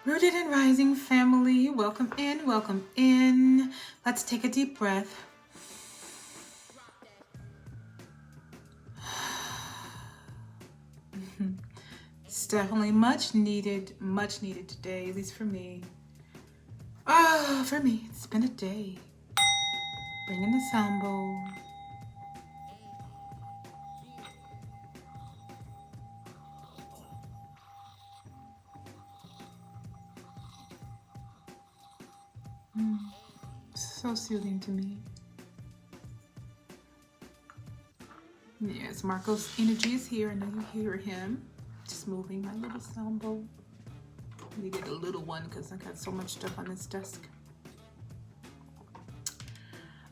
Rooted and Rising family, welcome in, welcome in. Let's take a deep breath. It's definitely much needed today, at least for me. For me, it's been a day. Bring in the sound bowl. So soothing to me. Yes, Marco's energy is here. I know you hear him. Just moving my little sound bowl. Needed a little one because I got so much stuff on this desk.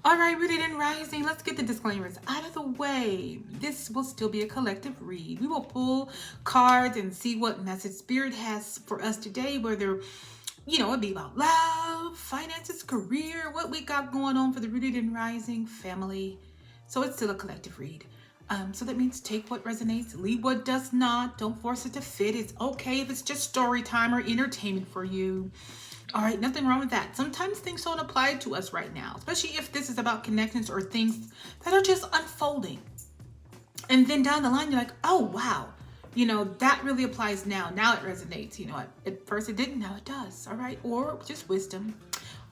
All right, Rooted and Rising, let's get the disclaimers out of the way. This will still be a collective read. We will pull cards and see what message Spirit has for us today, whether, it'd be about love, finances, career, what we got going on for the Rooted and Rising family. So it's still a collective read. So that means take what resonates, leave what does not. Don't force it to fit. It's okay if it's just story time or entertainment for you. All right, nothing wrong with that. Sometimes things don't apply to us right now, especially if this is about connections or things that are just unfolding. And then down the line, you're like, oh, wow, that really applies now. Now it resonates. At first it didn't, now it does. All right, or just wisdom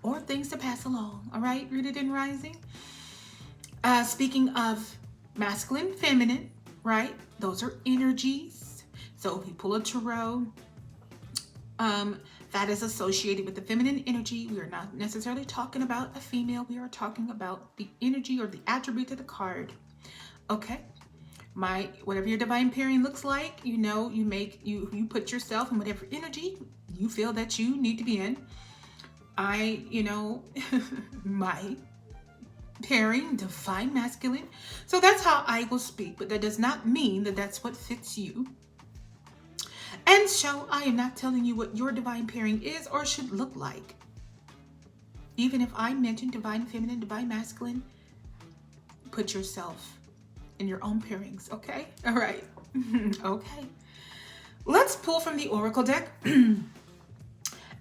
or things to pass along. All right, Rooted and Rising. Speaking of masculine, feminine, right? Those are energies. So if you pull a tarot, that is associated with the feminine energy. We are not necessarily talking about a female. We are talking about the energy or the attribute of the card. Okay. Whatever your divine pairing looks like, you put yourself in whatever energy you feel that you need to be in. My pairing, divine masculine. So that's how I will speak, but that does not mean that that's what fits you. And so I am not telling you what your divine pairing is or should look like. Even if I mention divine feminine, divine masculine, put yourself in your own pairings, okay? All right. Okay. Let's pull from the Oracle deck.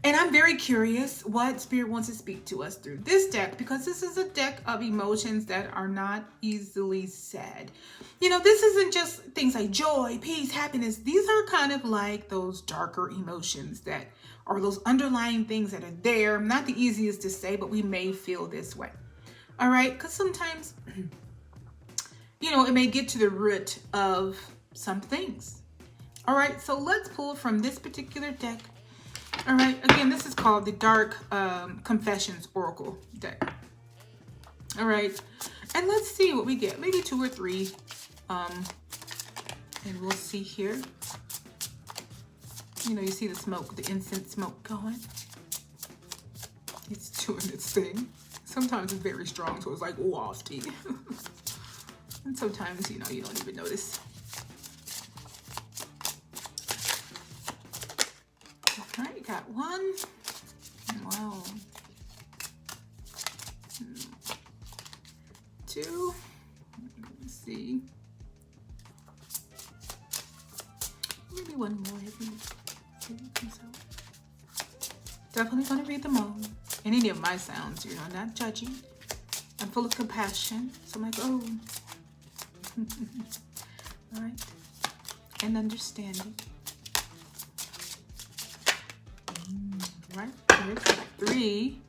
And I'm very curious what Spirit wants to speak to us through this deck, because this is a deck of emotions that are not easily said. This isn't just things like joy, peace, happiness. These are kind of like those darker emotions that are those underlying things that are there. Not the easiest to say, but we may feel this way. All right? Because sometimes, it may get to the root of some things. All right? So let's pull from this particular deck. All right, again, this is called the Dark Confessions Oracle deck. All right, and let's see what we get. Maybe 2 or 3. And we'll see here. You see the smoke, the incense smoke going. It's doing its thing. Sometimes it's very strong, so it's like wafty. And sometimes, you don't even notice. All right, got 1. Wow. 2. Let's see. Maybe 1 more. Definitely going to read them all. And any of my sounds, not judging. I'm full of compassion. So I'm like, oh. All right. And understanding. Right, here's 3.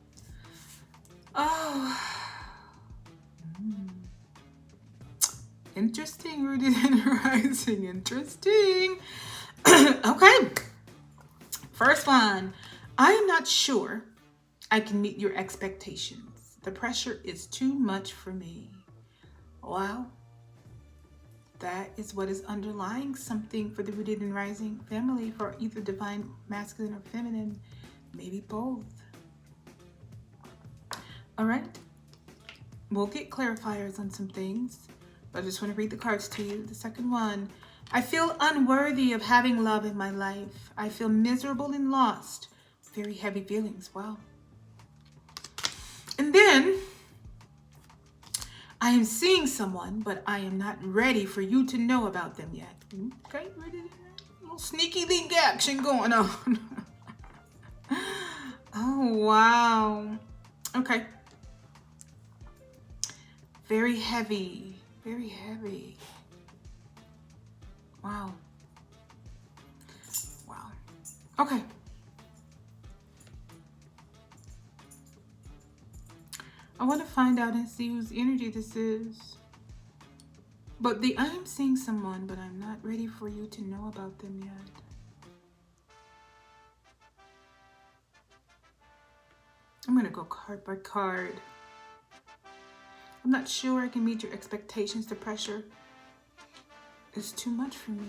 Oh. Interesting, Rooted and Rising. Interesting. Okay. First one. I am not sure I can meet your expectations. The pressure is too much for me. Wow. That is what is underlying something for the Rooted and Rising family, for either divine masculine or feminine. Maybe both. All right. We'll get clarifiers on some things, but I just want to read the cards to you. The second one. I feel unworthy of having love in my life. I feel miserable and lost. Very heavy feelings. Wow. And then, I am seeing someone, but I am not ready for you to know about them yet. Okay, ready? A little sneaky link action going on. Wow. Okay. Very heavy. Very heavy. Wow. Wow. Okay. I want to find out and see whose energy this is. But I'm seeing someone, but I'm not ready for you to know about them yet. I'm going to go card by card. I'm not sure I can meet your expectations. The pressure is too much for me.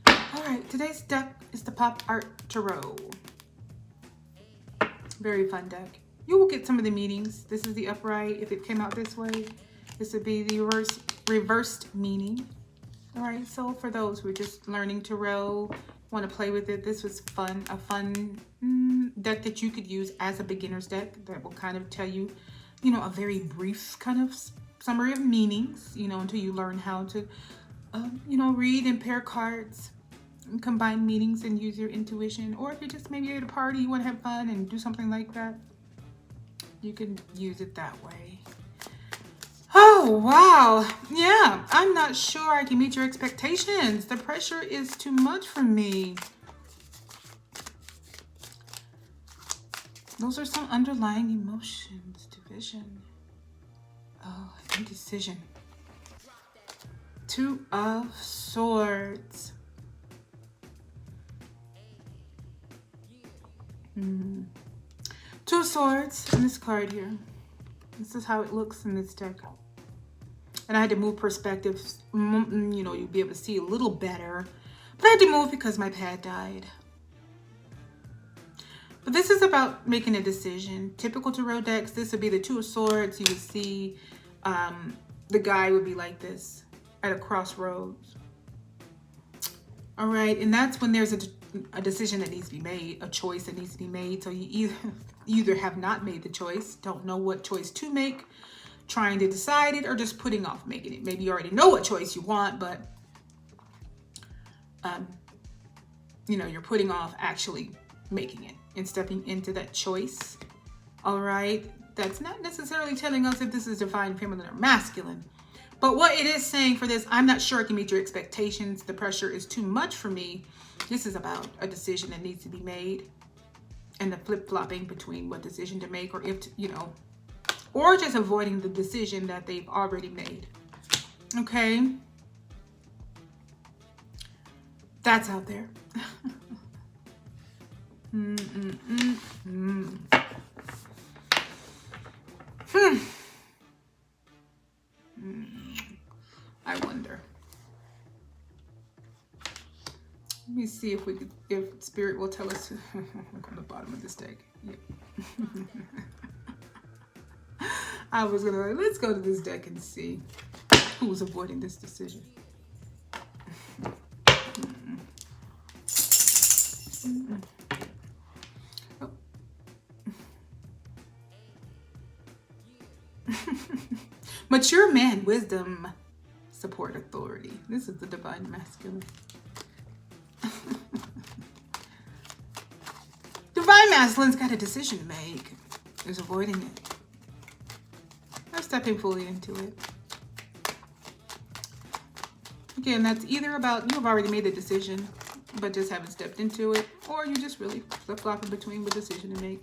All right, today's deck is the Pop Art Tarot. Very fun deck. You will get some of the meanings. This is the upright. If it came out this way, this would be the reversed meaning. All right, so for those who are just learning tarot, want to play with it, this was fun. A fun deck that you could use as a beginner's deck that will kind of tell you, a very brief kind of summary of meanings, until you learn how to, read and pair cards and combine meanings and use your intuition. Or if you're just maybe at a party, you want to have fun and do something like that, you can use it that way. Oh, wow. Yeah, I'm not sure I can meet your expectations. The pressure is too much for me. Those are some underlying emotions. Division. Oh, indecision. Two of Swords. Two of Swords in this card here. This is how it looks in this deck. And I had to move perspectives, you'll be able to see a little better. But I had to move because my pad died. But this is about making a decision. Typical tarot decks, this would be the Two of Swords. You would see the guy would be like this at a crossroads. All right, and that's when there's a decision that needs to be made, a choice that needs to be made. So you either have not made the choice, don't know what choice to make, trying to decide it, or just putting off making it. Maybe you already know what choice you want, but you're putting off actually making it and stepping into that choice. All right, that's not necessarily telling us if this is divine feminine or masculine, but what it is saying for this, I'm not sure I can meet your expectations. The pressure is too much for me. This is about a decision that needs to be made and the flip-flopping between what decision to make, or or just avoiding the decision that they've already made. Okay? That's out there. I wonder. Let me see if Spirit will tell us. Look on the bottom of this deck. Yep. I was gonna let's go to this deck and see who's avoiding this decision. Oh. Mature man, wisdom, support, authority. This is the divine masculine. Divine masculine's got a decision to make. Is avoiding it. Not stepping fully into it. Again, that's either about you have already made the decision, but just haven't stepped into it, or you just really flip-flopping between what decision to make.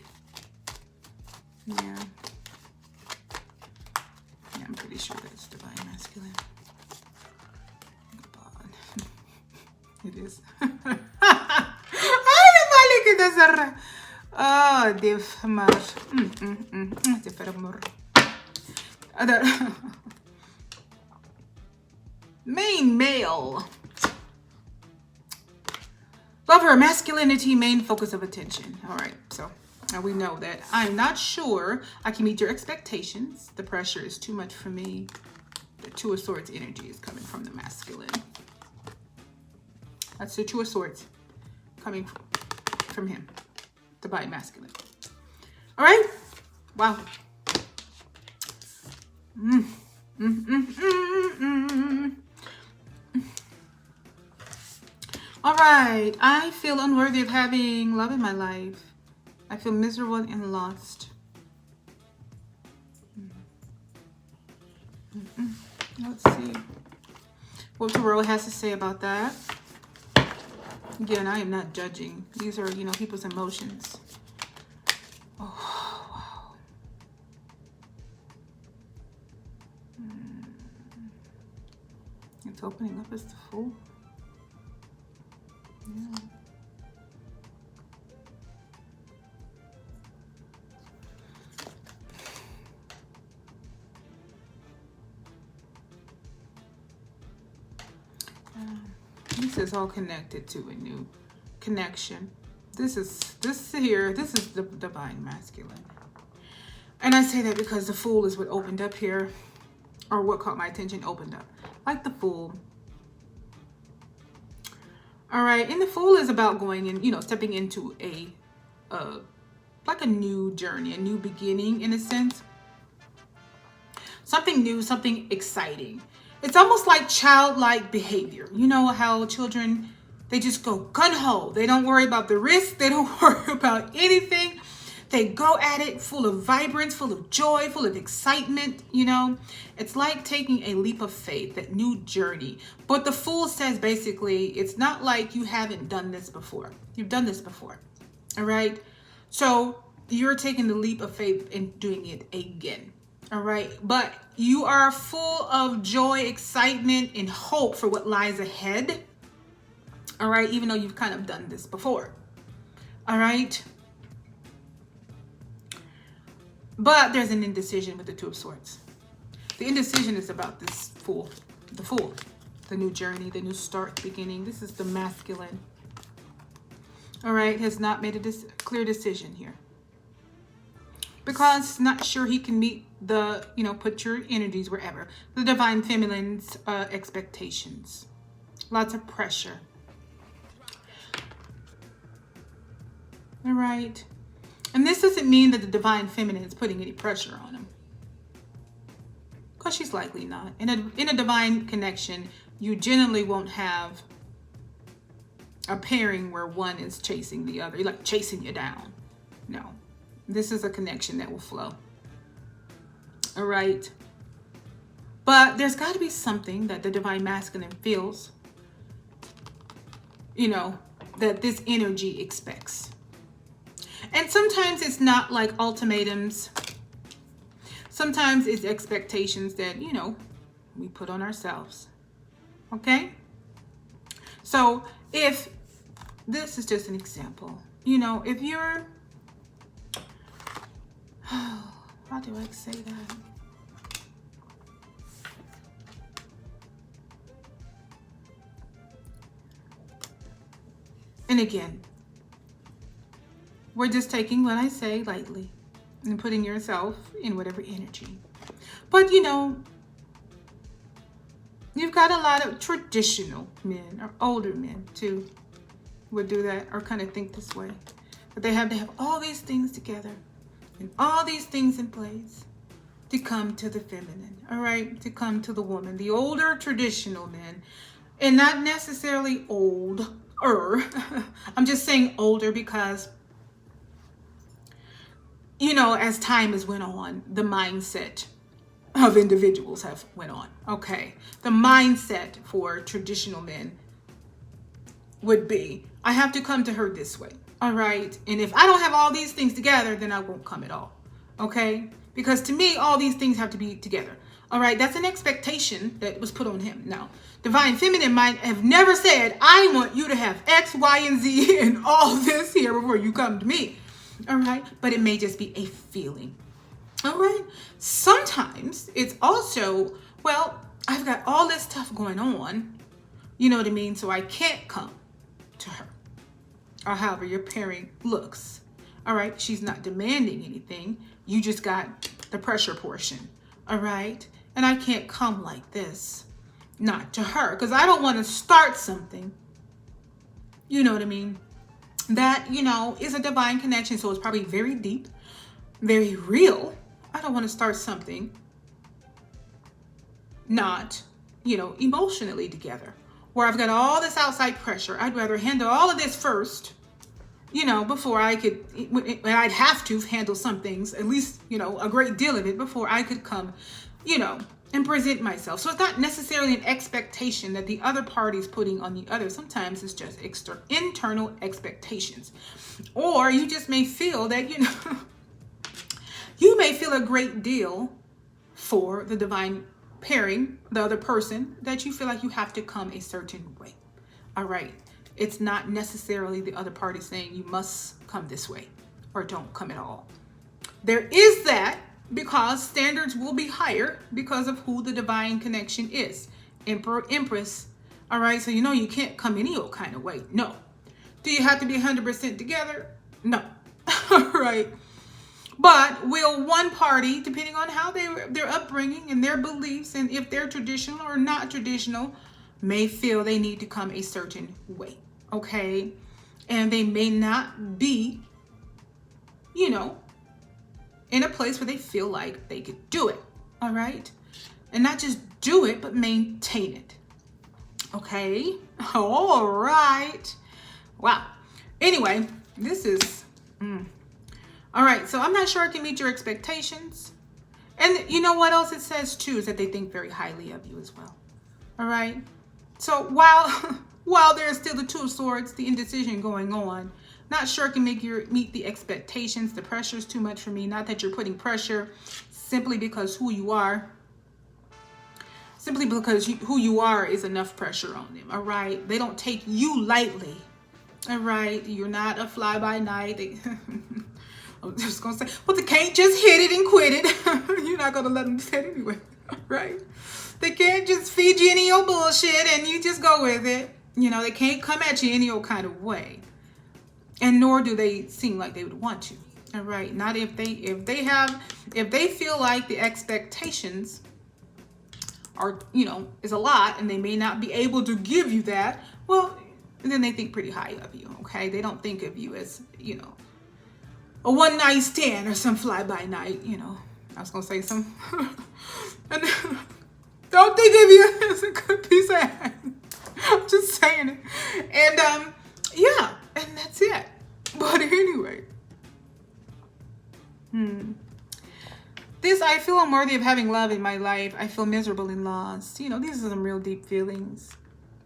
Yeah. Yeah, I'm pretty sure that's divine masculine. God. It is. Oh, Div Mar. Main male. Love her masculinity, main focus of attention. All right, so now we know that I'm not sure I can meet your expectations. The pressure is too much for me. The Two of Swords energy is coming from the masculine. That's the Two of Swords coming from him, divine masculine. All right, wow. All right. I feel unworthy of having love in my life. I feel miserable and lost. Let's see what the world has to say about that. Again, I am not judging. These are, people's emotions. Oh, wow. It's opening up as the Fool. Yeah. This is all connected to a new connection. This is the divine masculine. And I say that because the Fool is what opened up here, or what caught my attention opened up. Like the Fool. All right, and the Fool is about going in, stepping into like a new journey, a new beginning in a sense. Something new, something exciting. It's almost like childlike behavior. You know how children, they just go gung-ho. They don't worry about the risk. They don't worry about anything. They go at it full of vibrance, full of joy, full of excitement. It's like taking a leap of faith, that new journey. But the Fool says basically, it's not like you haven't done this before. You've done this before. All right. So you're taking the leap of faith and doing it again. All right. But you are full of joy, excitement, and hope for what lies ahead. All right. Even though you've kind of done this before. All right. But there's an indecision with the Two of Swords. The indecision is about this Fool, the Fool, the new journey, the new start, beginning. This is the masculine. All right. Has not made a clear decision here. Because not sure he can meet the, put your energies wherever. The divine feminine's expectations. Lots of pressure. All right. And this doesn't mean that the divine feminine is putting any pressure on him. Because she's likely not. In a divine connection, you generally won't have a pairing where one is chasing the other. Like chasing you down. No. This is a connection that will flow. All right. But there's got to be something that the divine masculine feels, that this energy expects. And sometimes it's not like ultimatums. Sometimes it's expectations that, we put on ourselves. Okay? So if this is just an example, if you're, how do I say that? And again, we're just taking what I say lightly and putting yourself in whatever energy. But, you've got a lot of traditional men or older men too would do that or kind of think this way. But they have to have all these things together and all these things in place to come to the feminine, all right? To come to the woman, the older traditional men, and not necessarily older. I'm just saying older because, as time has went on, the mindset of individuals have went on. Okay. The mindset for traditional men would be, I have to come to her this way. All right. And if I don't have all these things together, then I won't come at all. Okay. Because to me, all these things have to be together. All right. That's an expectation that was put on him. Now, divine feminine might have never said, I want you to have X, Y, and Z and all this here before you come to me. All right. But it may just be a feeling. All right. Sometimes it's also, well, I've got all this stuff going on. You know what I mean? So I can't come to her. Or however your pairing looks. All right. She's not demanding anything. You just got the pressure portion. All right. And I can't come like this. Not to her. Because I don't want to start something. You know what I mean? That, is a divine connection. So it's probably very deep. Very real. I don't want to start something not, emotionally together. where I've got all this outside pressure. I'd rather handle all of this first, before I could, and I'd have to handle some things, at least, a great deal of it before I could come, and present myself. So it's not necessarily an expectation that the other party's putting on the other. Sometimes it's just internal expectations. Or you just may feel that, you may feel a great deal for the divine pairing, the other person, that you feel like you have to come a certain way. All right. It's not necessarily the other party saying you must come this way or don't come at all. There is that, because standards will be higher because of who the divine connection is. Emperor, Empress. All right. So, you can't come any old kind of way. No. Do you have to be 100% together? No. All right. But will one party, depending on how their upbringing and their beliefs, and if they're traditional or not traditional, may feel they need to come a certain way. Okay. And they may not be, in a place where they feel like they could do it. All right. And not just do it, but maintain it. Okay. All right. Wow. Anyway, this is, all right. So I'm not sure I can meet your expectations. And you know what else it says too, is that they think very highly of you as well. All right. So while there's still the Two of Swords, the indecision going on, not sure I can meet the expectations. The pressure is too much for me. Not that you're putting pressure, simply because who you are. Simply because who you are is enough pressure on them. All right. They don't take you lightly. All right. You're not a fly by night. I'm just going to say, well, they can't just hit it and quit it. You're not going to let them do that anyway. Right. They can't just feed you any old bullshit and you just go with it. They can't come at you any old kind of way. And nor do they seem like they would want to. All right. Not if they feel like the expectations are, is a lot and they may not be able to give you that. Well, then they think pretty high of you. Okay. They don't think of you as, a one night stand or some fly by night, I was going to say some. Don't think of you as a good piece of ass. I'm just saying it. And, yeah, and that's it. But anyway. This, I feel unworthy of having love in my life. I feel miserable and lost. These are some real deep feelings.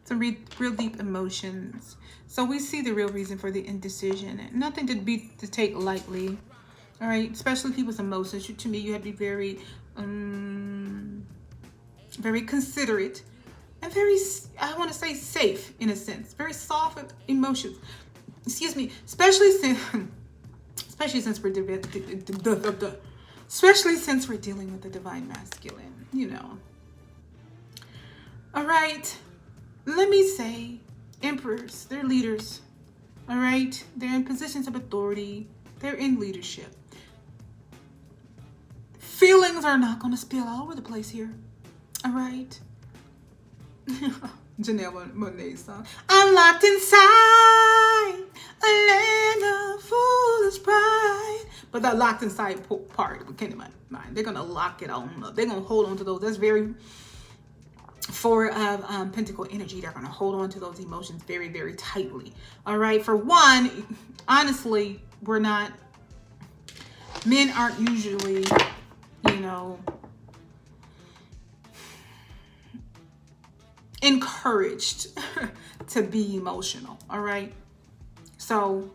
Some real deep emotions. So we see the real reason for the indecision. Nothing to take lightly. All right. Especially people's emotions. To me, you have to be very, very considerate. And very, I want to say safe in a sense. Very soft emotions. Excuse me. Especially since we're dealing with the divine masculine, All right. Let me say, emperors, they're leaders. All right. They're in positions of authority. They're in leadership. Feelings are not going to spill all over the place here. All right. Janelle Monáe's song. I'm locked inside a land of foolish pride. But that locked inside part came to my mind. They're going to lock it on up. They're going to hold on to those. That's very Four of Pentacle energy. They're going to hold on to those emotions very, very tightly. All right. For one, honestly, men aren't usually, encouraged to be emotional. All right. So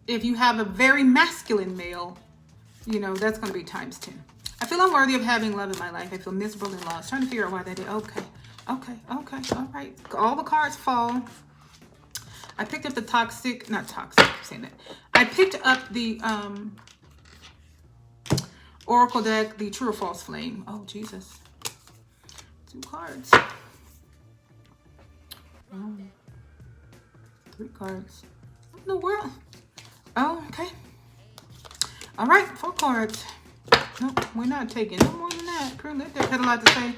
if you have a very masculine male, that's going to be times 10. I feel unworthy of having love in my life. I feel miserable and lost. Trying to figure out why that is. Okay. All right. All the cards fall. I picked up the not toxic, I'm saying that. I picked up the Oracle deck, the True or False Flame. Oh, Jesus. 2 cards. 3 cards. What in the world? Oh, okay. All right, 4 cards. No, we're not taking no more than that. Girl, that deck had a lot to say.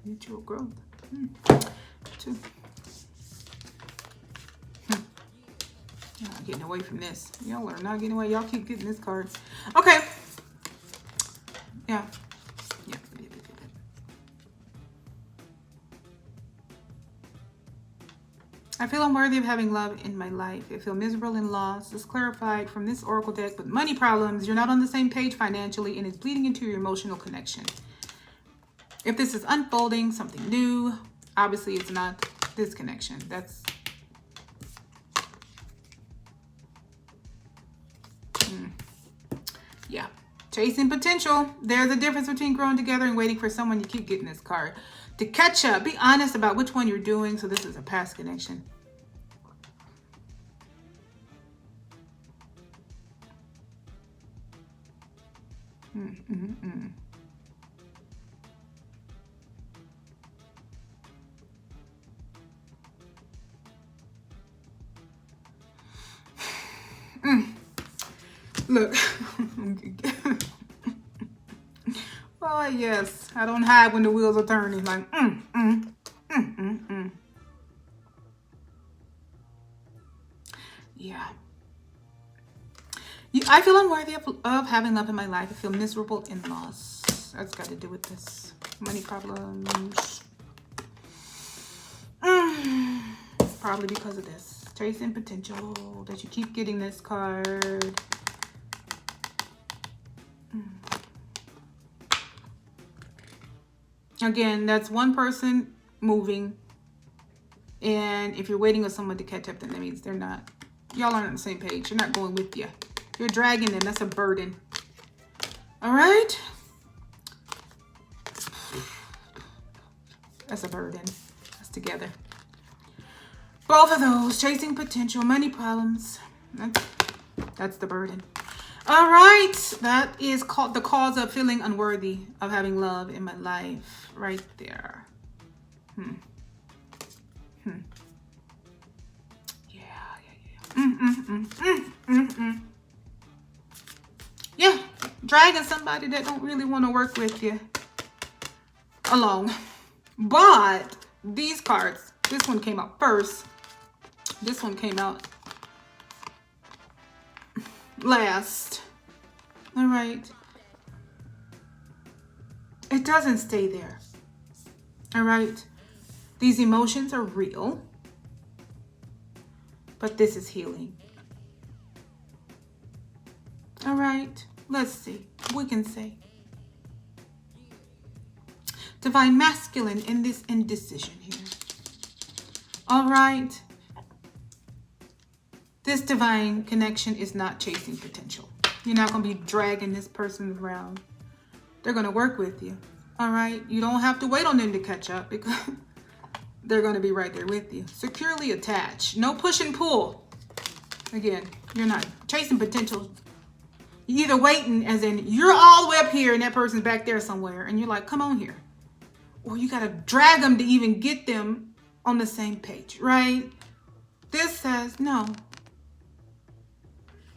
Mutual growth. 2. Y'all not getting away from this. Y'all are not getting away. Y'all keep getting this card. Okay. Yeah. I feel unworthy of having love in my life. I feel miserable and lost. This clarified from this oracle deck with money problems. You're not on the same page financially, and it's bleeding into your emotional connection. If this is unfolding, something new, obviously it's not this connection. That's yeah. Chasing potential. There's a difference between growing together and waiting for someone. You keep getting this card. To catch up. Be honest about which one you're doing. So this is a past connection. Look. Oh, yes. I don't hide when the wheels are turning. Like, Yeah. I feel unworthy of having love in my life. I feel miserable and lost. That's got to do with this. Money problems. Probably because of this. Chasing potential. That you keep getting this card. Again, that's one person moving. And if you're waiting on someone to catch up, then that means they're not. Y'all aren't on the same page. You're not going with you. You're dragging them. That's a burden. All right? That's a burden. That's together. Both of those. Chasing potential. Money problems. That's the burden. All right. That is called the cause of feeling unworthy of having love in my life. Right there. Yeah, dragging somebody that don't really want to work with you alone. But these cards, this one came out first. This one came out last. All right. It doesn't stay there. All right. These emotions are real. But this is healing. All right, let's see. We can say divine masculine in this indecision here. All right. This divine connection is not chasing potential. You're not going to be dragging this person around. They're going to work with you. All right. You don't have to wait on them to catch up because they're going to be right there with you. Securely attached. No push and pull. Again, you're not chasing potential. You're either waiting, as in you're all the way up here and that person's back there somewhere. And you're like, come on here. Or you got to drag them to even get them on the same page, right? This says no.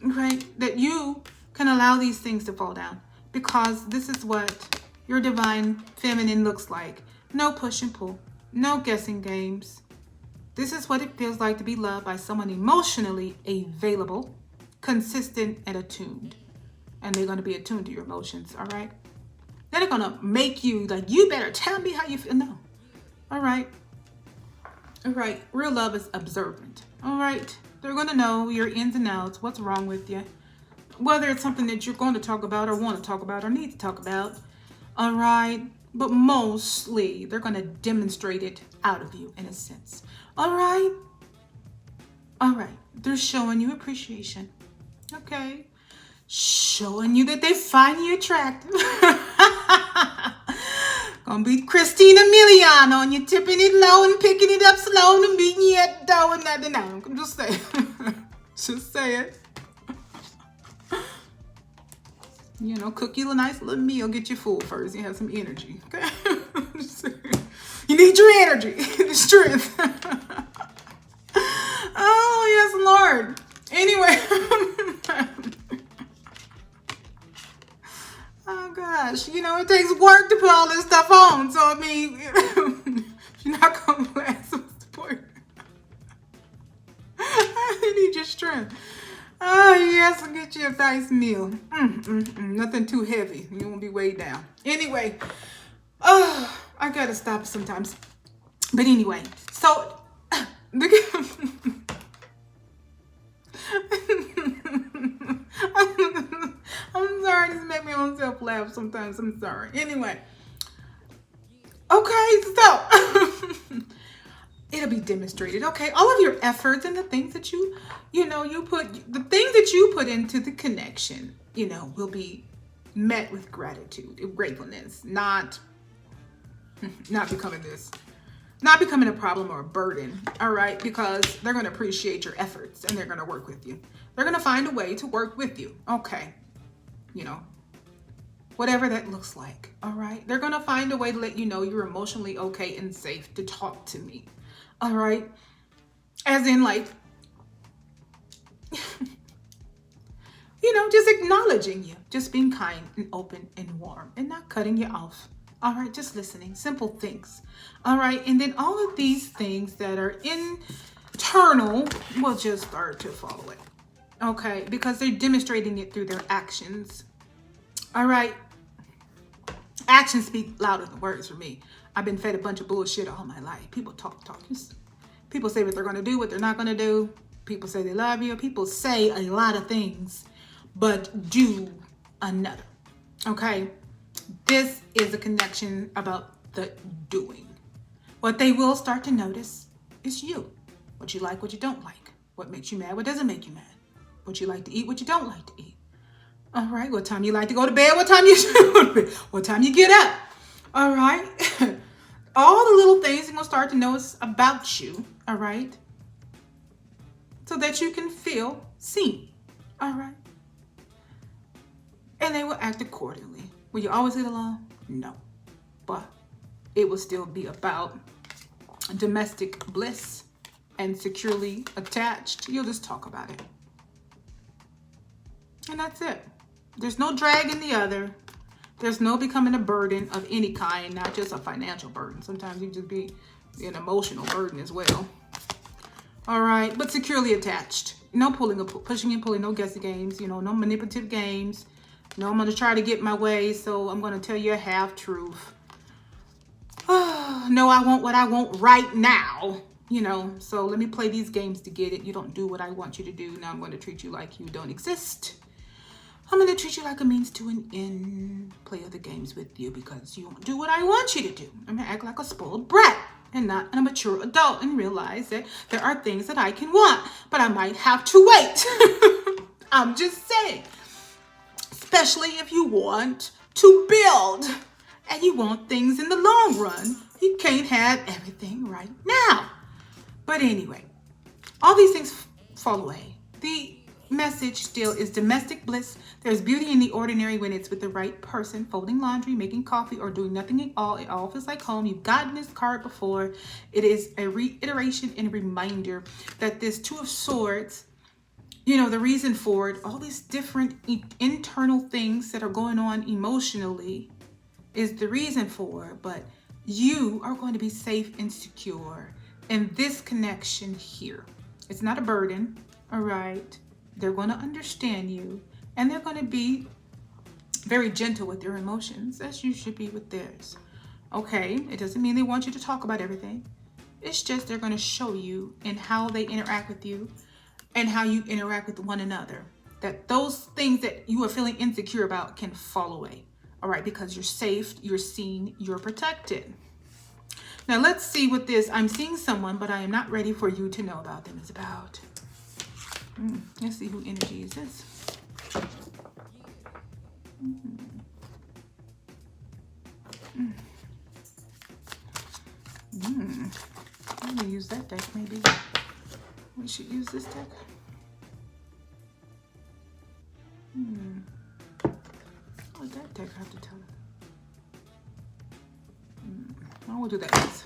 Right? That you can allow these things to fall down. Because this is what your divine feminine looks like. No push and pull. No guessing games. This is what it feels like to be loved by someone emotionally available, consistent, and attuned. And they're going to be attuned to your emotions, all right? They're not going to make you like, you better tell me how you feel. No. All right. All right. Real love is observant. All right. They're going to know your ins and outs, what's wrong with you, whether it's something that you're going to talk about or want to talk about or need to talk about. All right. But mostly, they're going to demonstrate it out of you in a sense. All right? All right. They're showing you appreciation. Okay? Showing you that they find you attractive. Gonna be Christina Milian on you, tipping it low and picking it up slow and meeting you at the door and nothing. No, I'm just saying. Just say it. You know, cook you a nice little meal, get you full first. You have some energy, okay? You need your energy, the strength. Oh, yes, Lord. Anyway. Oh, gosh. You know, it takes work to put all this stuff on. So, I mean, you're not going to last. What's the point? You need your strength. Oh, yes, I'll get you a nice meal. Nothing too heavy. You won't be weighed down. Anyway, I gotta stop sometimes. But anyway, so I'm sorry, this make me own self laugh sometimes. I'm sorry. Anyway. Okay, so it'll be demonstrated. Okay, all of your efforts and the things that you put into the connection, will be met with gratitude, gratefulness, not becoming a problem or a burden. All right, because they're going to appreciate your efforts and they're going to work with you. They're going to find a way to work with you. Okay, whatever that looks like. All right, they're going to find a way to let you know you're emotionally okay and safe to talk to me. All right, as in like, just acknowledging you, just being kind and open and warm and not cutting you off. All right, just listening, simple things. All right, and then all of these things that are internal will just start to follow it. Okay, because they're demonstrating it through their actions. All right, actions speak louder than words for me. I've been fed a bunch of bullshit all my life. People talk. People say what they're going to do, what they're not going to do. People say they love you. People say a lot of things, but do another. Okay? This is a connection about the doing. What they will start to notice is you. What you like, what you don't like. What makes you mad, what doesn't make you mad. What you like to eat, what you don't like to eat. All right, what time you like to go to bed, what time you go to bed, what time you get up. All right? All the little things they're going to start to notice about you, all right? So that you can feel seen, all right? And they will act accordingly. Will you always get along? No. But it will still be about domestic bliss and securely attached. You'll just talk about it. And that's it. There's no dragging the other. There's no becoming a burden of any kind, not just a financial burden. Sometimes you just be an emotional burden as well. All right, but securely attached. No pushing and pulling, no guessing games, no manipulative games. No, I'm going to try to get my way, so I'm going to tell you a half truth. No, I want what I want right now. So let me play these games to get it. You don't do what I want you to do. Now I'm going to treat you like you don't exist. I'm going to treat you like a means to an end. Play other games with you because you won't do what I want you to do. I'm going to act like a spoiled brat and not a mature adult and realize that there are things that I can want, but I might have to wait. I'm just saying. Especially if you want to build and you want things in the long run. You can't have everything right now. But anyway, all these things fall away. The message still is domestic bliss. There's beauty in the ordinary when it's with the right person, folding laundry, making coffee, or doing nothing at all. It all feels like home. You've gotten this card before. It is a reiteration and a reminder that this Two of Swords, the reason for it, all these different internal things that are going on emotionally is the reason for it, but you are going to be safe and secure in this connection here. It's not a burden, all right? They're going to understand you, and they're going to be very gentle with their emotions, as you should be with theirs, okay? It doesn't mean they want you to talk about everything. It's just they're going to show you in how they interact with you and how you interact with one another, that those things that you are feeling insecure about can fall away, all right? Because you're safe, you're seen, you're protected. Now let's see what this I'm seeing someone, but I am not ready for you to know about them is about. Let's see who energy is this. I'm gonna use that deck maybe. We should use this deck. What does that deck have to tell us? I will do that next.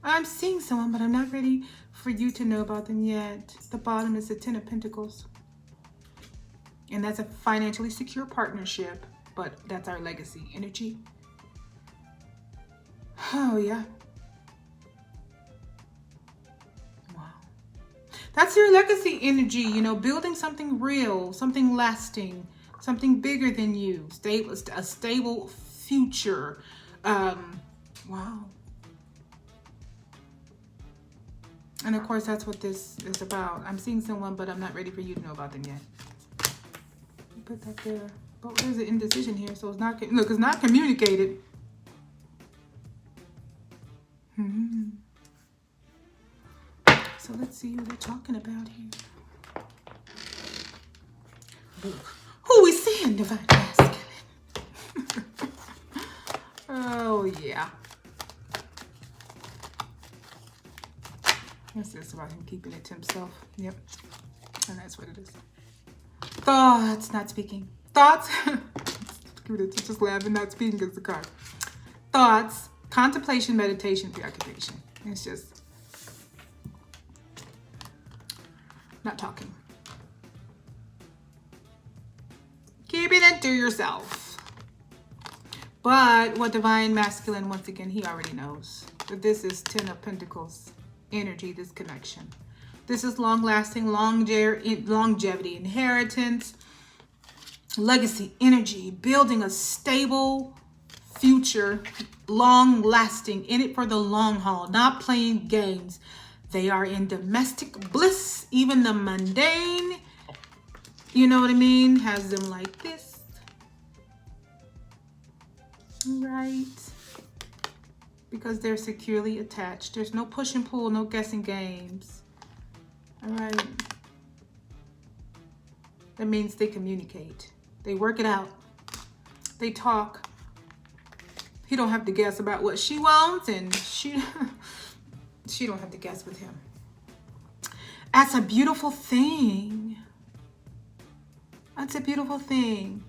I'm seeing someone, but I'm not ready for you to know about them yet. The bottom is the Ten of Pentacles. And that's a financially secure partnership, but that's our legacy energy. Oh, yeah. Wow. That's your legacy energy, you know, building something real, something lasting, something bigger than you, stable, a stable future. Wow. And of course, that's what this is about. I'm seeing someone, but I'm not ready for you to know about them yet. Put that there. But there's an indecision here, so it's not, look, it's not communicated. So let's see what they're talking about here. Who we seeing, divine masculine? Oh, yeah. It's just about him keeping it to himself. Yep. And that's what it is. Thoughts, not speaking. Thoughts. Just laughing, not speaking is the card. Thoughts, contemplation, meditation, preoccupation. It's just not talking. Keeping it to yourself. But what divine masculine, once again, he already knows that this is Ten of Pentacles energy, this connection. This is long-lasting, longevity, inheritance, legacy energy, building a stable future, long-lasting, in it for the long haul, not playing games. They are in domestic bliss, even the mundane, you know what I mean, has them like this. Right. Because they're securely attached. There's no push and pull, no guessing games. All right. That means they communicate. They work it out. They talk. He don't have to guess about what she wants, and she don't have to guess with him. That's a beautiful thing. That's a beautiful thing.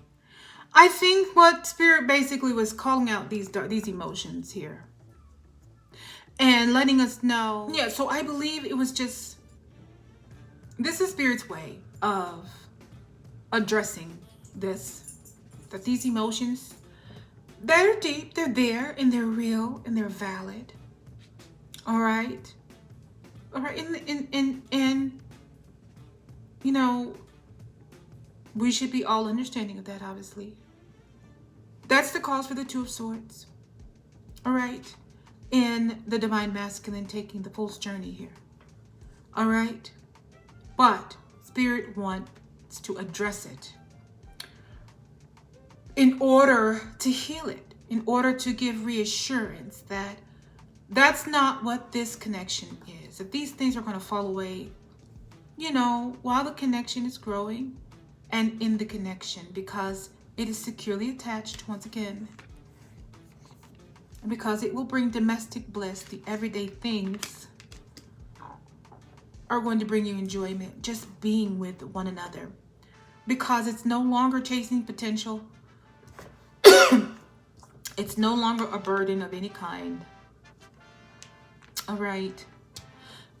I think what Spirit basically was calling out these emotions here. And letting us know. Yeah, so I believe it was just, this is Spirit's way of addressing this. That these emotions, they're deep, they're there, and they're real, and they're valid. All right? All right, and you know, we should be all understanding of that, obviously. That's the cause for the Two of Swords. All right? In the divine masculine taking the fool's journey here. All right? But Spirit wants to address it in order to heal it, in order to give reassurance that that's not what this connection is. That these things are going to fall away, you know, while the connection is growing and in the connection, because it is securely attached once again. And because it will bring domestic bliss, the everyday things are going to bring you enjoyment, just being with one another. Because it's no longer chasing potential. It's no longer a burden of any kind. All right.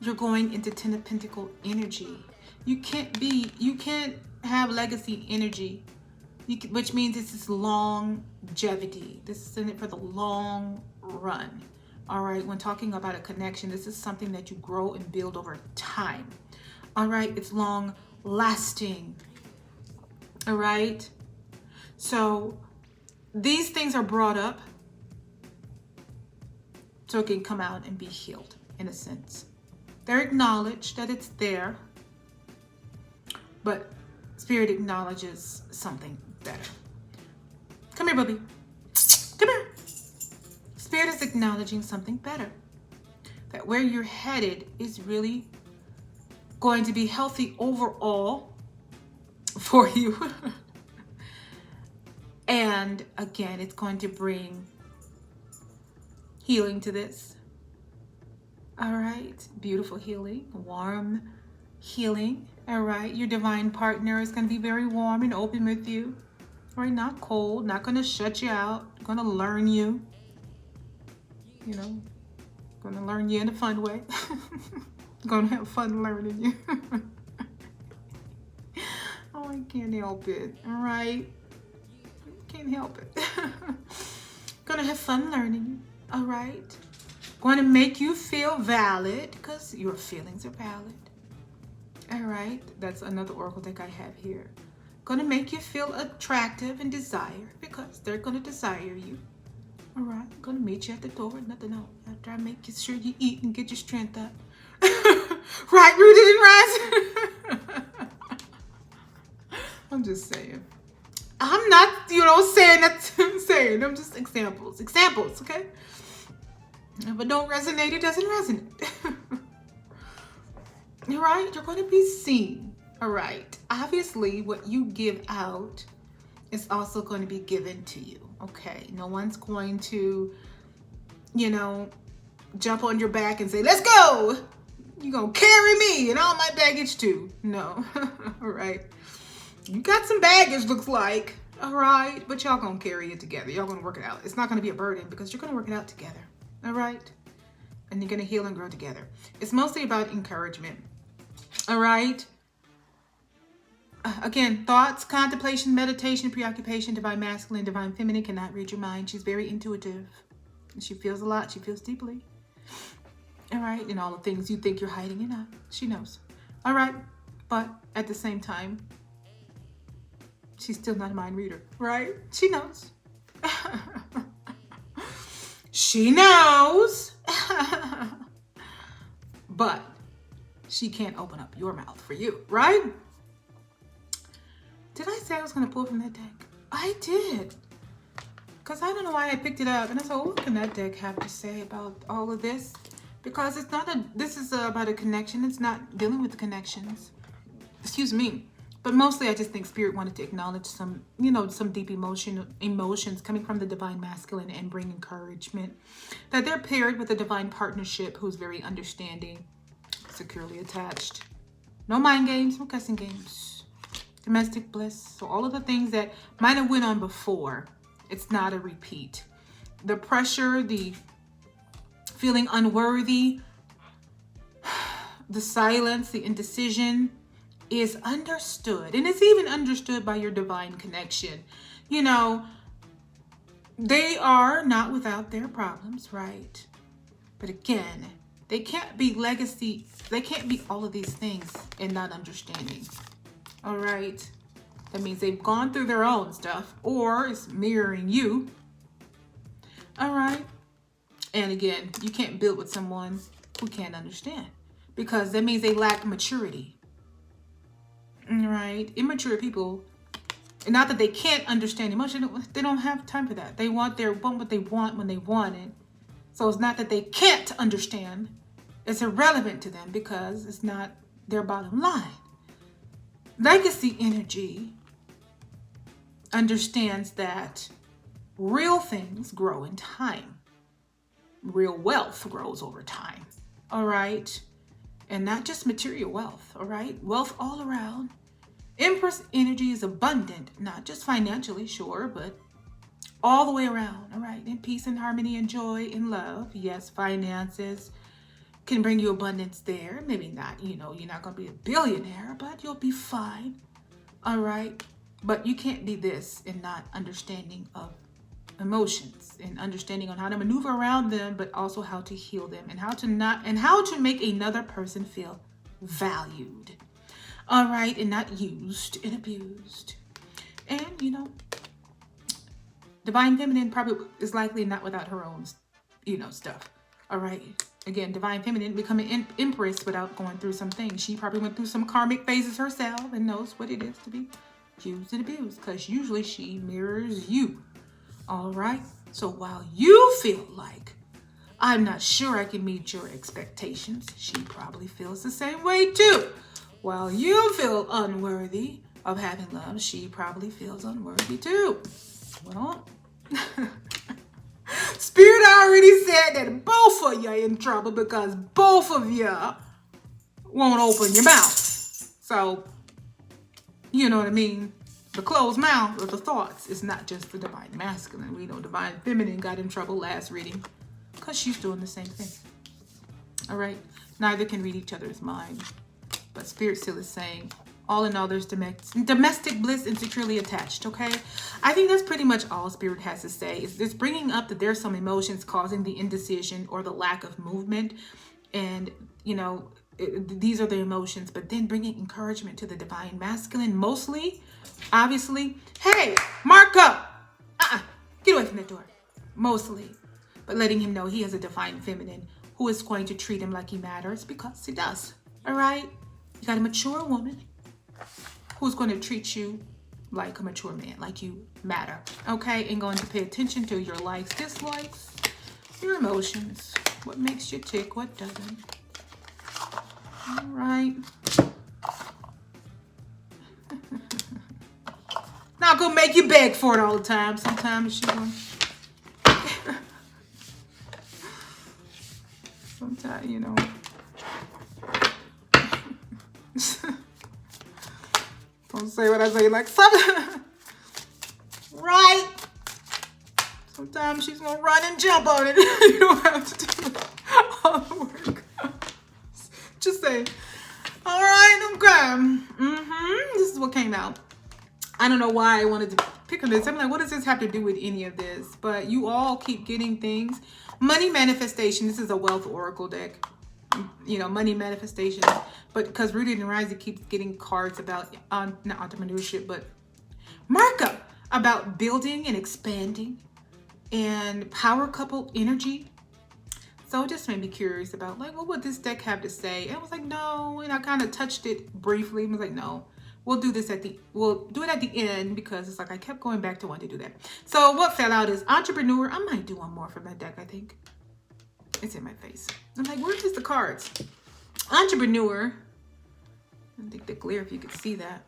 You're going into Ten of Pentacles energy. You can't have legacy energy. Which means this is longevity. This is in it for the long run. All right. When talking about a connection, this is something that you grow and build over time. All right. It's long lasting. All right. So these things are brought up so it can come out and be healed in a sense. They're acknowledged that it's there, but Spirit acknowledges something better. Come here, Bubby. Come here. Spirit is acknowledging something better. That where you're headed is really going to be healthy overall for you. And again, it's going to bring healing to this. All right. Beautiful healing. Warm healing. All right. Your divine partner is going to be very warm and open with you. All right. Not cold. Not going to shut you out. Going to learn you. You know. Going to learn you in a fun way. Going to have fun learning you. Oh, I can't help it. All right. Can't help it. Gonna have fun learning. All right. Going to make you feel valid because your feelings are valid. All right, that's another oracle deck I have here. Gonna make you feel attractive and desired because they're gonna desire you. All right, gonna meet you at the door, nothing else. After I make sure you eat and get your strength up. Right, rooted and rising. I'm just saying. I'm not, saying that I'm saying. I'm just examples, okay? If it don't resonate, it doesn't resonate. All right, you're going to be seen. All right. Obviously, what you give out is also going to be given to you. Okay. No one's going to, jump on your back and say, let's go. You're going to carry me and all my baggage too. No. All right. You got some baggage, looks like. All right. But y'all going to carry it together. Y'all going to work it out. It's not going to be a burden because you're going to work it out together. All right. And you're going to heal and grow together. It's mostly about encouragement. All right. Again, thoughts, contemplation, meditation, preoccupation, divine masculine, divine feminine cannot read your mind. She's very intuitive. She feels a lot. She feels deeply. All right. And all the things you think you're hiding, you're not. She knows. All right. But at the same time, she's still not a mind reader, right? She knows. She knows. But she can't open up your mouth for you, right? Did I say I was going to pull from that deck? I did. Because I don't know why I picked it up. And I said, what can that deck have to say about all of this? Because it's not this is about a connection. It's not dealing with the connections. Excuse me. But mostly I just think Spirit wanted to acknowledge some, some deep emotions coming from the divine masculine and bring encouragement. That they're paired with a divine partnership who's very understanding, securely attached. No mind games, no cussing games. Domestic bliss. So all of the things that might have went on before, it's not a repeat. The pressure, the feeling unworthy, the silence, the indecision is understood. And it's even understood by your divine connection. They are not without their problems, right? But again, they can't be legacy. They can't be all of these things and not understanding. All right. That means they've gone through their own stuff or it's mirroring you. All right. And again, you can't build with someone who can't understand because that means they lack maturity. All right. Immature people, and not that they can't understand emotion, they don't have time for that. They want what they want when they want it. So it's not that they can't understand. It's irrelevant to them because it's not their bottom line. Legacy energy understands that real things grow in time. Real wealth grows over time. All right. And not just material wealth. All right. Wealth all around. Empress energy is abundant, not just financially, sure, but all the way around. All right. In peace and harmony and joy and love. Yes, finances can bring you abundance there. Maybe not, you're not going to be a billionaire, but you'll be fine. All right. But you can't be this and not understanding of emotions and understanding on how to maneuver around them, but also how to heal them and how to make another person feel valued. All right. And not used and abused. And, divine feminine probably is likely not without her own, stuff. All right. Again, divine feminine becoming an empress without going through some things. She probably went through some karmic phases herself and knows what it is to be used and abused because usually she mirrors you. All right. So while you feel like I'm not sure I can meet your expectations, she probably feels the same way too. While you feel unworthy of having love, she probably feels unworthy too. Well, Spirit already said that both of you are in trouble because both of you won't open your mouth. So, you know what I mean? The closed mouth of the thoughts is not just the divine masculine. We know divine feminine got in trouble last reading because she's doing the same thing. All right? Neither can read each other's mind. But Spirit still is saying, all in all, there's domestic bliss and securely attached, okay? I think that's pretty much all Spirit has to say. It's bringing up that there's some emotions causing the indecision or the lack of movement. And, these are the emotions, but then bringing encouragement to the divine masculine, mostly, obviously. Hey, Marco, get away from the door. Mostly, but letting him know he has a divine feminine who is going to treat him like he matters, because he does. All right, you got a mature woman who's going to treat you like a mature man, like you matter. Okay, and going to pay attention to your likes, dislikes, your emotions, what makes you tick, what doesn't. All right. Not gonna make you beg for it all the time. Sometimes she gonna. Sometimes, you know. Don't say what I say, like something. Right. Sometimes she's gonna run and jump on it. You don't have to do all the work. Just say, all right, okay. This is what came out. I don't know why I wanted to pick on this. I'm like, what does this have to do with any of this? But you all keep getting things. Money manifestation. This is a wealth oracle deck. You know, money manifestation. But because Rooted and Rising keeps getting cards about, not entrepreneurship, but markup. About building and expanding. And power couple energy. So it just made me curious about, like, what would this deck have to say? And I was like, no. And I kind of touched it briefly. I was like, no. We'll do it at the end, because it's like I kept going back to wanting to do that. So what fell out is entrepreneur. I might do one more from that deck, I think. It's in my face. I'm like, where's just the cards? Entrepreneur. I think the glare, if you could see that.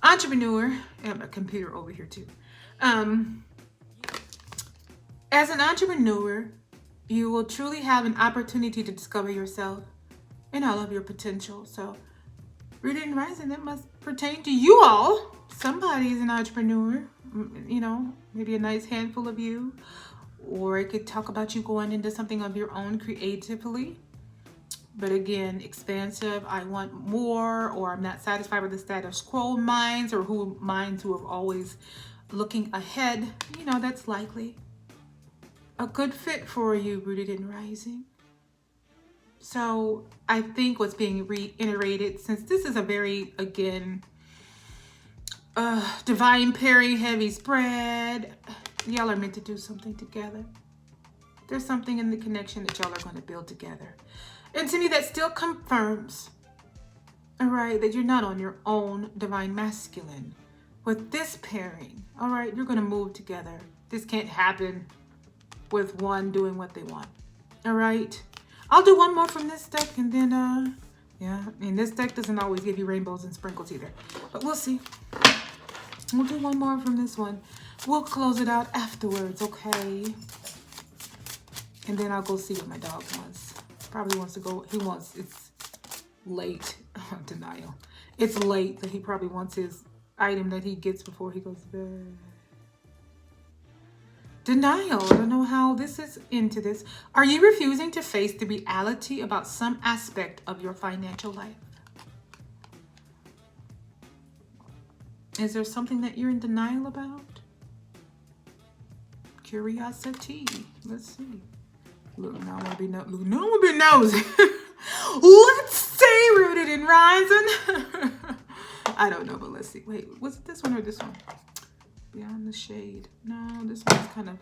Entrepreneur. I have my computer over here too. As an entrepreneur, you will truly have an opportunity to discover yourself and all of your potential. So, Rooted and Rising, that must pertain to you all. Somebody is an entrepreneur, you know, maybe a nice handful of you. Or it could talk about you going into something of your own creatively. But again, expansive, I want more, or I'm not satisfied with the status quo minds, or minds who are always looking ahead. You know, that's likely a good fit for you, Rooted and Rising. So I think what's being reiterated, since this is a very, again, divine pairing, heavy spread, y'all are meant to do something together. There's something in the connection that y'all are going to build together. And to me, that still confirms, all right, that you're not on your own, divine masculine. With this pairing, all right, you're going to move together. This can't happen with one doing what they want. All right. I'll do one more from this deck, and then, yeah, I mean, this deck doesn't always give you rainbows and sprinkles either, but we'll see. We'll do one more from this one. We'll close it out afterwards, okay? And then I'll go see what my dog wants. Probably wants to go, it's late. Denial. It's late, that he probably wants his item that he gets before he goes to bed. Denial. I don't know how this is into this. Are you refusing to face the reality about some aspect of your financial life? Is there something that you're in denial about? Curiosity. Let's see. Look, now I want to be nosy. Look, now I want to be nosy. Let's see, Rooted and Rising. I don't know, but let's see. Wait, was it this one or this one? Beyond the shade. No, this one's kind of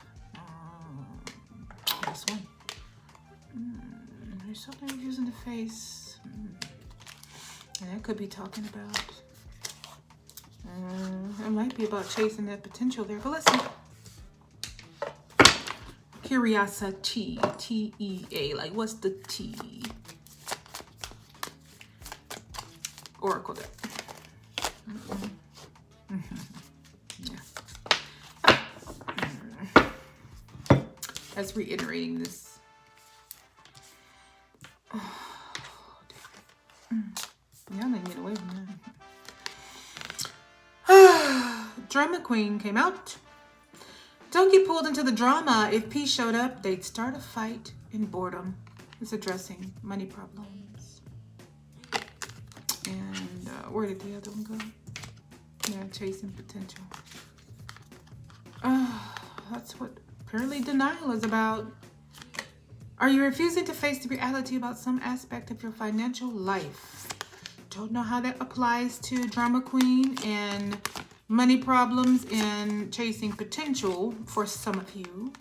this one. There's something using the face. And that could be talking about. It might be about chasing that potential there, but let's see. Curiosity. T-E-A. Like, what's the T? Oracle deck. That's reiterating this. Oh, yeah, I didn't get away from that. Drama Queen came out. Don't get pulled into the drama. If peace showed up, they'd start a fight in boredom. It's addressing money problems. And where did the other one go? Yeah, chasing potential. That's what apparently denial is about. Are you refusing to face the reality about some aspect of your financial life? Don't know how that applies to drama queen and money problems and chasing potential for some of you.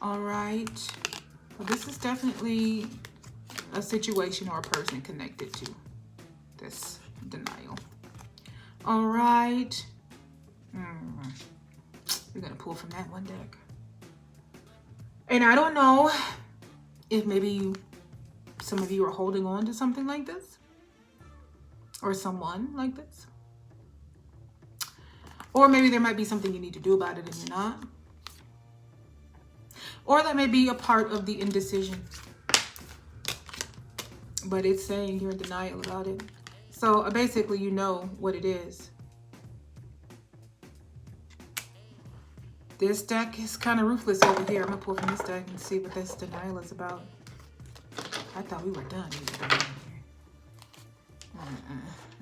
All right. Well, this is definitely a situation or a person connected to this denial. All right. We're going to pull from that one deck. And I don't know if maybe some of you are holding on to something like this or someone like this. Or maybe there might be something you need to do about it and you're not. Or that may be a part of the indecision. But it's saying you're in denial about it. So basically you know what it is. This deck is kind of ruthless over here. I'm going to pull from this deck and see what this denial is about. I thought we were done.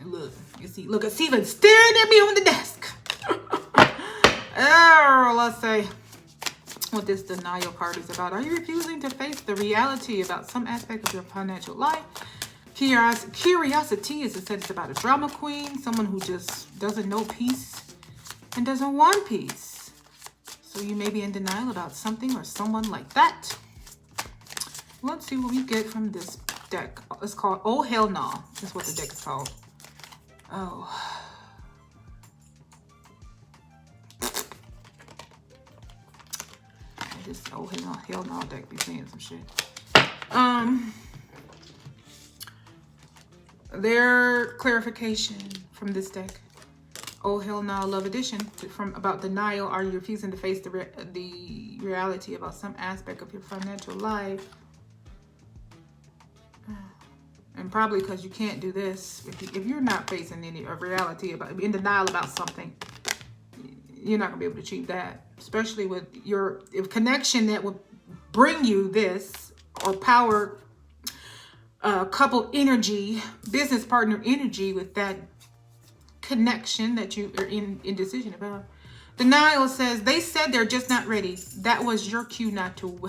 Look, you see, look, it's even staring at me on the desk. Oh, let's say what this denial card is about. Are you refusing to face the reality about some aspect of your financial life? Curiosity is, it said, it's about a drama queen, someone who just doesn't know peace and doesn't want peace. So you may be in denial about something or someone like that. Let's see what we get from this deck. It's called Oh Hell No. That's what the deck is called. Oh. This Oh Hell No deck be saying some shit. Their clarification from this deck. Oh Hell No Love Edition from about denial. Are you refusing to face the reality about some aspect of your financial life? And probably because you can't do this if you're not facing any reality about, in denial about something, you're not gonna be able to achieve that, especially with your connection that would bring you this, or power couple energy, business partner energy with that connection that you are in indecision about. Denial says they said they're just not ready. That was your cue not to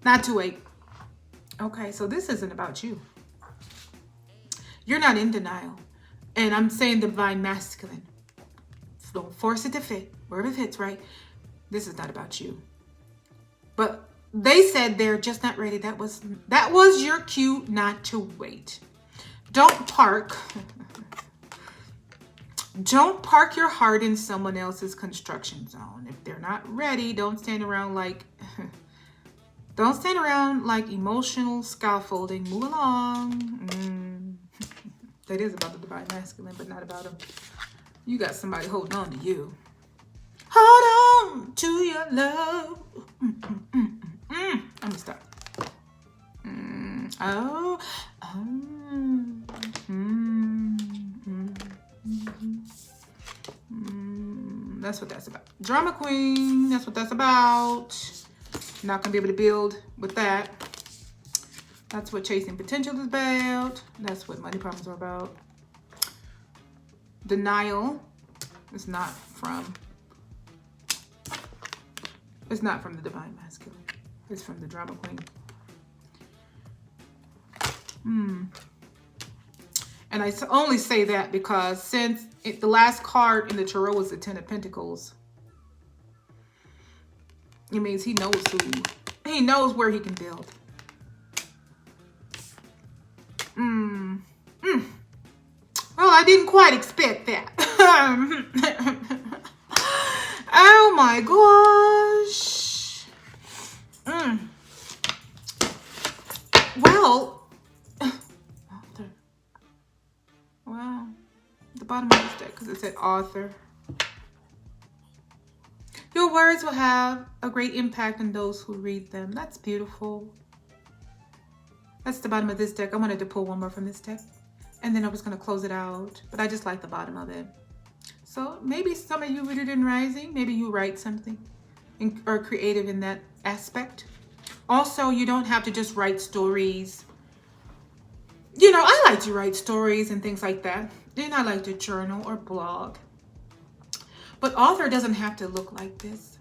not to wait. Okay, so this isn't about you. You're not in denial. And I'm saying divine masculine. So don't force it to fit. Wherever it fits, right? This is not about you. But they said they're just not ready. That was your cue not to wait. Don't park. Don't park your heart in someone else's construction zone. If they're not ready, don't stand around like emotional scaffolding. Move along. That is about the divine masculine, but not about them. You got somebody holding on to you. Hold on to your love. Let me stop. That's what that's about. Drama queen, that's what that's about. Not gonna be able to build with that. That's what chasing potential is about. That's what money problems are about. Denial is not from the divine masculine. It's from the drama queen. And I only say that because since the last card in the tarot was the Ten of Pentacles, it means he knows where he can build. Well, I didn't quite expect that. Oh my gosh. Well, wow. The bottom of this deck, because it said author. Your words will have a great impact on those who read them. That's beautiful. That's the bottom of this deck. I wanted to pull one more from this deck, and then I was going to close it out, but I just like the bottom of it. So maybe some of you rooted in rising, maybe you write something or creative in that aspect. Also, you don't have to just write stories. You know, I like to write stories and things like that. And I like to journal or blog. But author doesn't have to look like this.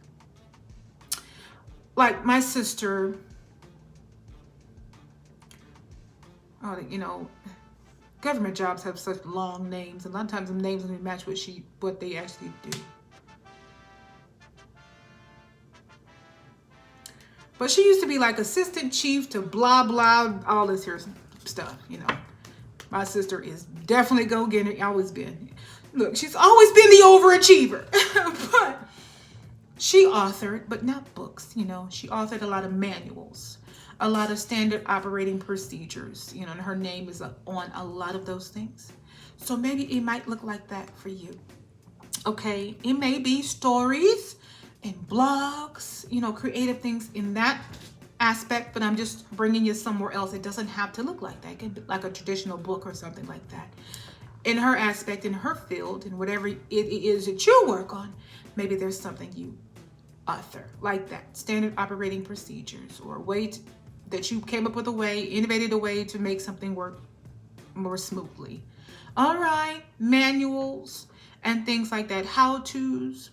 Like my sister, government jobs have such long names. A lot of times, the names don't match what they actually do. But she used to be like assistant chief to blah blah, all this here stuff. My sister is definitely go-getter. Always been. Look, she's always been the overachiever. But she authored, but not books. She authored a lot of manuals, a lot of standard operating procedures. And her name is on a lot of those things. So maybe it might look like that for you. Okay, it may be stories and blogs, creative things in that aspect, but I'm just bringing you somewhere else. It doesn't have to look like that. It can be like a traditional book or something like that. In her aspect, in her field, and whatever it is that you work on, maybe there's something you author like that. Standard operating procedures, or a way that you came up with innovated a way to make something work more smoothly. All right, manuals and things like that, how-tos,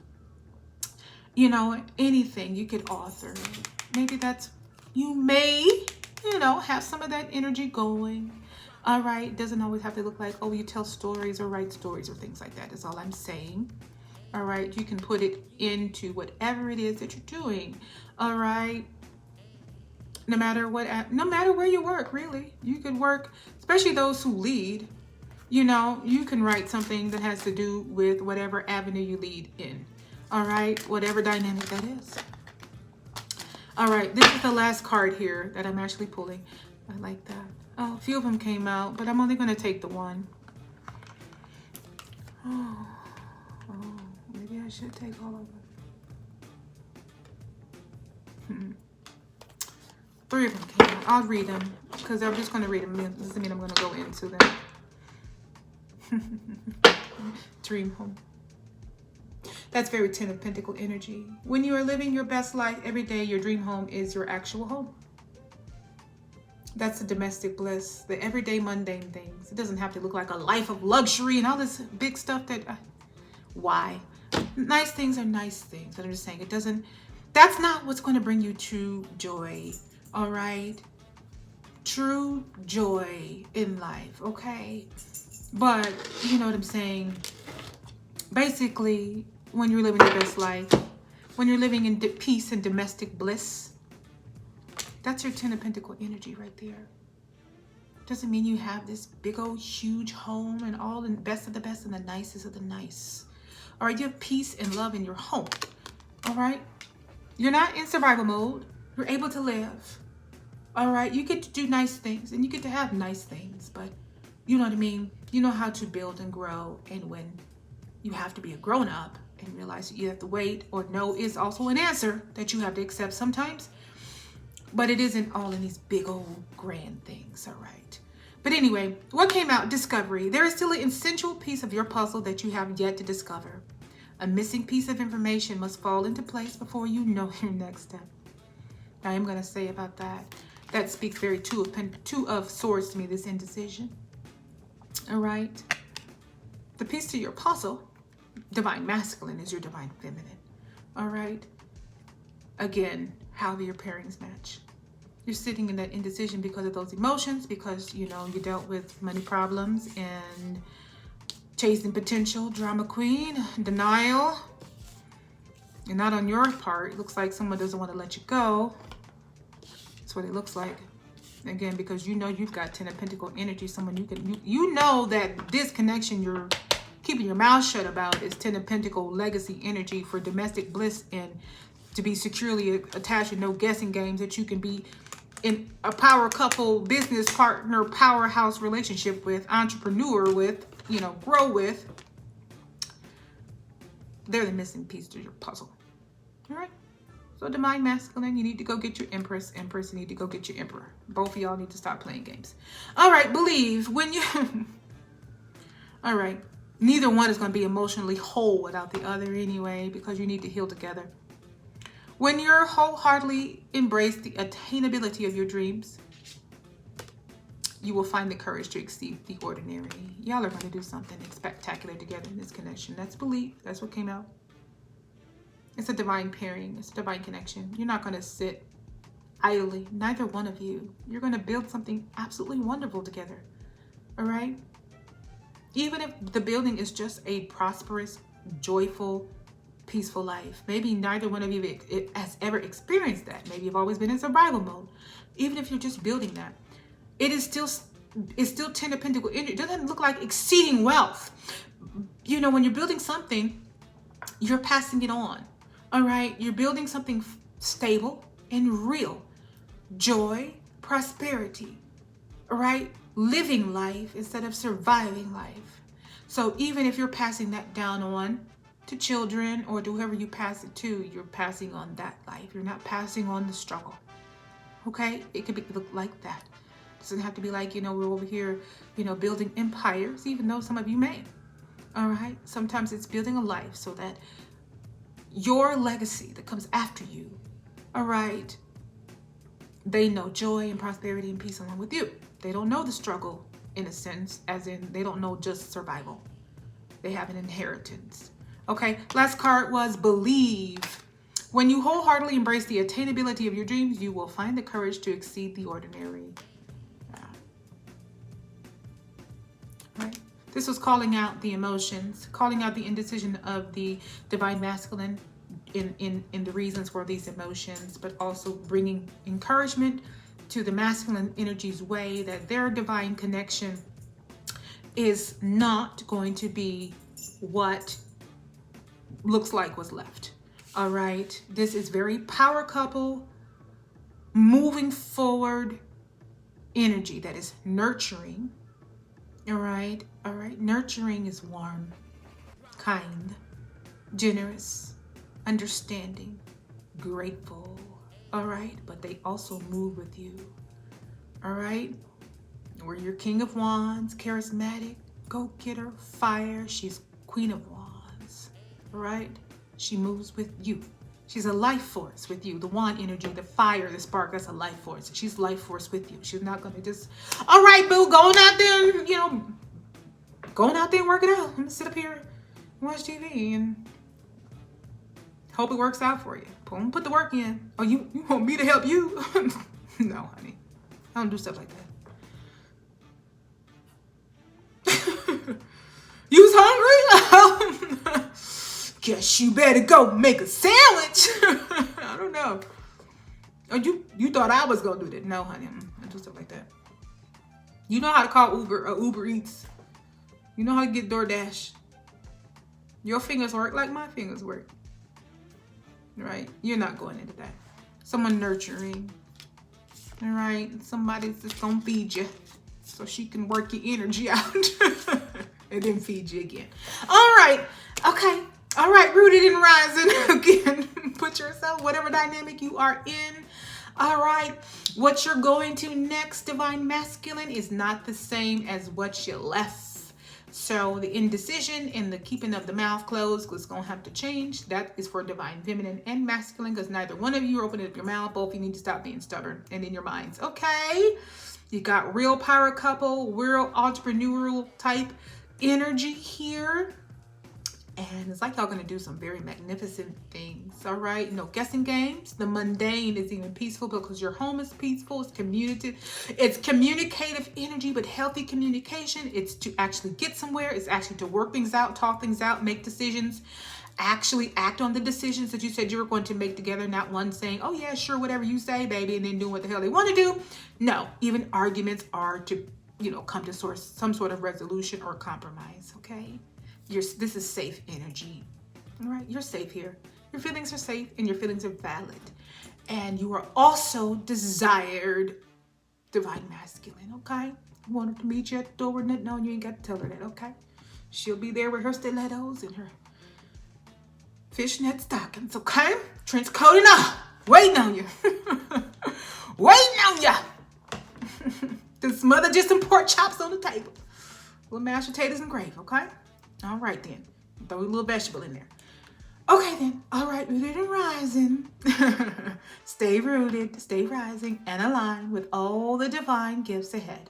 anything you could author. Maybe you may, have some of that energy going. All right, it doesn't always have to look like, oh, you tell stories or write stories or things like that. Is all I'm saying. All right, you can put it into whatever it is that you're doing. All right, no matter where you work, really. You could work, especially those who lead. You can write something that has to do with whatever avenue you lead in. All right, whatever dynamic that is. All right, this is the last card here that I'm actually pulling. I like that. Oh, a few of them came out, but I'm only going to take the one. Oh, maybe I should take all of them. 3 of them came out. I'll read them because I'm just going to read them. It doesn't mean I'm going to go into them. Dream home. That's very Ten of Pentacles energy. When you are living your best life every day, your dream home is your actual home. That's the domestic bliss, the everyday mundane things. It doesn't have to look like a life of luxury and all this big stuff why? Nice things are nice things. But I'm just saying that's not what's going to bring you true joy. All right? True joy in life, okay? But you know what I'm saying? Basically, when you're living your best life, when you're living in peace and domestic bliss, that's your Ten of Pentacles energy right there. Doesn't mean you have this big old huge home and all the best of the best and the nicest of the nice. All right, you have peace and love in your home. All right? You're not in survival mode. You're able to live. All right? You get to do nice things and you get to have nice things, but you know what I mean? You know how to build and grow, and when you have to be a grown-up and realize you have to wait, or no is also an answer that you have to accept sometimes. But it isn't all in these big old grand things, all right? But anyway, what came out? Discovery. There is still an essential piece of your puzzle that you have yet to discover. A missing piece of information must fall into place before you know your next step. I am going to say about that. That speaks very Two of Swords to me, this indecision. All right? The piece to your puzzle, divine masculine, is your divine feminine. All right? Again, how do your pairings match? You're sitting in that indecision because of those emotions, because, you dealt with money problems and chasing potential, drama queen, denial. And not on your part. It looks like someone doesn't want to let you go. That's what it looks like. Again, because you've got Ten of Pentacles energy. Someone you know that this connection you're keeping your mouth shut about is Ten of Pentacles legacy energy for domestic bliss and to be securely attached with no guessing games, that you can be in a power couple, business partner, powerhouse relationship with, entrepreneur with, grow with. They're the missing piece to your puzzle. All right? So divine masculine, you need to go get your Empress. Empress, you need to go get your Emperor. Both of y'all need to stop playing games. All right, believe when you... All right. Neither one is going to be emotionally whole without the other anyway, because you need to heal together. When you wholeheartedly embrace the attainability of your dreams, you will find the courage to exceed the ordinary. Y'all are going to do something spectacular together in this connection. That's belief. That's what came out. It's a divine pairing. It's a divine connection. You're not going to sit idly. Neither one of you. You're going to build something absolutely wonderful together. All right? Even if the building is just a prosperous, joyful, peaceful life. Maybe neither one of you has ever experienced that. Maybe you've always been in survival mode. Even if you're just building that, it's still Ten of Pentacles energy. It doesn't look like exceeding wealth. You know, when you're building something, you're passing it on. All right? You're building something stable and real. Joy, prosperity. All right? Living life instead of surviving life. So even if you're passing that down on to children or to whoever you pass it to, you're passing on that life. You're not passing on the struggle. Okay? It could look like that. It doesn't have to be like, we're over here, building empires, even though some of you may. All right? Sometimes it's building a life so that your legacy that comes after you, all right, they know joy and prosperity and peace along with you. They don't know the struggle in a sense, as in they don't know just survival. They have an inheritance. Okay, last card was believe. When you wholeheartedly embrace the attainability of your dreams, you will find the courage to exceed the ordinary. Right? This was calling out the emotions, calling out the indecision of the divine masculine in the reasons for these emotions, but also bringing encouragement to the masculine energy's way that their divine connection is not going to be what looks like was left. All right. This is very power couple, moving forward energy that is nurturing. All right. All right. Nurturing is warm, kind, generous, understanding, grateful. All right. But they also move with you. All right. We're your King of Wands, charismatic, go-getter, fire. She's Queen of Wands. All right. She moves with you. She's a life force with you. The wand energy, the fire, the spark, that's a life force. She's life force with you. She's not going to just, all right, boo, going out there and, going out there and work it out. I'm going to sit up here and watch TV and hope it works out for you. Put the work in. Oh, you want me to help you? No, honey. I don't do stuff like that. You's hungry? Guess you better go make a sandwich. I don't know. Oh, you thought I was gonna do that? No, honey, I don't do stuff like that. You know how to call Uber or Uber Eats. You know how to get DoorDash. Your fingers work like my fingers work. Right? You're not going into that. Someone nurturing. All right? Somebody's just gonna feed you so she can work your energy out and then feed you again. All right. Okay. All right. Rooted and rising. Again, put yourself, whatever dynamic you are in. All right. What you're going to next, divine masculine, is not the same as what you left. So the indecision and the keeping of the mouth closed is going to have to change. That is for divine feminine and masculine, because neither one of you are opening up your mouth. Both of you need to stop being stubborn and in your minds. Okay. You got real power couple, real entrepreneurial type energy here. And it's like y'all going to do some very magnificent things. All right. No guessing games. The mundane is even peaceful because your home is peaceful. It's It's communicative energy, but healthy communication. It's to actually get somewhere. It's actually to work things out, talk things out, make decisions, actually act on the decisions that you said you were going to make together. Not one saying, oh yeah, sure, whatever you say, baby, and then doing what the hell they want to do. No, even arguments are to, come to some sort of resolution or compromise. Okay. This is safe energy. All right. You're safe here. Your feelings are safe and your feelings are valid. And you are also desired divine masculine. Okay. I wanted to meet you at the door. No, you ain't got to tell her that. Okay. She'll be there with her stilettos and her fishnet stockings. Okay. Trench coat and all. Waiting on you. Waiting on ya. To smother just some pork chops on the table. Little mashed potatoes and gravy. Okay. All right, then. Throw a little vegetable in there. Okay, then. All right, rooted and rising. Stay rooted, stay rising, and aligned with all the divine gifts ahead.